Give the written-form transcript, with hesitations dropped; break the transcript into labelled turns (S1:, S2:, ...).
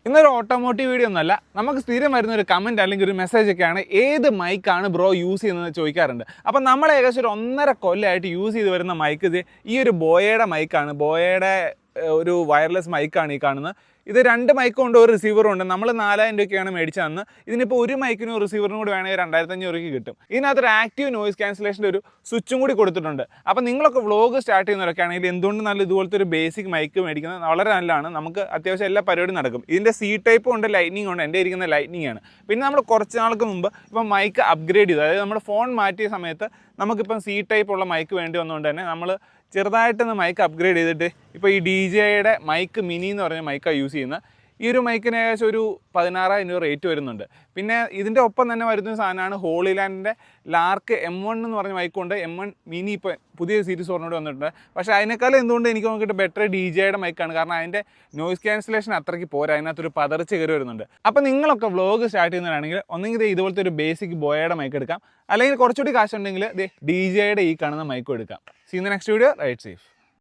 S1: ഇന്നൊരു automotive video ഒന്നല്ല, നമുക്ക് സ്ഥിരം വരുന്ന ഒരു കമൻറ്റ് അല്ലെങ്കിൽ ഒരു മെസ്സേജ് ഒക്കെയാണ് ഏത് മൈക്കാണ് ബ്രോ യൂസ് ചെയ്യുന്നത് ചോദിക്കാറുണ്ട്. അപ്പം നമ്മൾ ഏകദേശം ഒരു 1.5 കൊല്ലമായിട്ട് യൂസ് ചെയ്ത് വരുന്ന മൈക്ക് ഇത് ഈ ഒരു ബോയയുടെ മൈക്കാണ്. ബോയയുടെ ഒരു വയർലെസ് മൈക്കാണ് ഈ കാണുന്നത്. ഇത് 2 മൈക്കും ഉണ്ട്, ഒരു റിസീവറും ഉണ്ട്. നമ്മൾ 4000 രൂപയ്ക്കാണ് മേടിച്ചതെന്ന്. ഇതിനിപ്പോൾ ഒരു മൈക്കിനും റിസീവറിനും കൂടി വേണമെങ്കിൽ 2500 രൂപയ്ക്ക് കിട്ടും. ഇതിനകത്തൊരു ആക്റ്റീവ് നോയിസ് ക്യാൻസലേഷൻ്റെ ഒരു സ്വിച്ചും കൂടി കൊടുത്തിട്ടുണ്ട്. അപ്പോൾ നിങ്ങളൊക്കെ വ്ളോഗ് സ്റ്റാർട്ട് ചെയ്യുന്നവരൊക്കെ ആണെങ്കിൽ എന്തുകൊണ്ട് നല്ല ഇതുപോലത്തെ ഒരു ബേസിക് മൈക്ക് മേടിക്കുന്നത് വളരെ നല്ലതാണ്. നമുക്ക് അത്യാവശ്യം എല്ലാ പരിപാടിയും നടക്കും. ഇതിൻ്റെ സി ടൈപ്പും ഉണ്ട്, ലൈറ്റ്നിങ് ഉണ്ട്. എൻ്റെ ഇരിക്കുന്ന ലൈറ്റ്നിങ് ആണ്. പിന്നെ നമ്മൾ കുറച്ച് നാൾക്ക് മുമ്പ് ഇപ്പം മൈക്ക് അപ്ഗ്രേഡ് ചെയ്തു. അതായത് നമ്മുടെ ഫോൺ മാറ്റിയ സമയത്ത് നമുക്കിപ്പം സി ടൈപ്പ് ഉള്ള മൈക്ക് വേണ്ടി വന്നുകൊണ്ട് തന്നെ നമ്മൾ ചെറുതായിട്ടൊന്ന് മൈക്ക് അപ്ഗ്രേഡ് ചെയ്തിട്ട് ഇപ്പോൾ ഈ DJയുടെ മൈക്ക് മിനി എന്ന് പറഞ്ഞ മൈക്കാണ് യൂസ് ചെയ്യുന്നത്. ഈ ഒരു മൈക്കിന് ഏകദേശം ഒരു 16,000 രൂപ റേറ്റ് വരുന്നുണ്ട്. പിന്നെ ഇതിൻ്റെ ഒപ്പം തന്നെ വരുന്ന സാധനമാണ് ഹോളിലാൻഡിൻ്റെ ലാർക്ക് M1 എന്ന് പറഞ്ഞ മൈക്കുണ്ട്. M1 മിനി ഇപ്പോൾ പുതിയ സീരീസ് പറഞ്ഞുകൊണ്ട് വന്നിട്ടുണ്ട്. പക്ഷേ അതിനേക്കാളും എന്തുകൊണ്ട് എനിക്ക് നോക്കിയിട്ട് ബെറ്റർ DJയുടെ മൈക്കാണ്. കാരണം അതിൻ്റെ നോയിസ് ക്യാൻസലേഷൻ അത്രയ്ക്ക് പോരാ, അതിനകത്തൊരു പതർച്ച കയറി വരുന്നുണ്ട്. അപ്പോൾ നിങ്ങളൊക്കെ വ്ളോഗ് സ്റ്റാർട്ട് ചെയ്യുന്നവരാണെങ്കിൽ ഒന്നെങ്കിൽ ഇതുപോലത്തെ ഒരു ബേസിക് ബോയയുടെ മൈക്ക് എടുക്കാം, അല്ലെങ്കിൽ കുറച്ചുകൂടി കാശുണ്ടെങ്കിൽ DJയുടെ ഈ കാണുന്ന മൈക്കും എടുക്കാം. See in the next video. Right safe.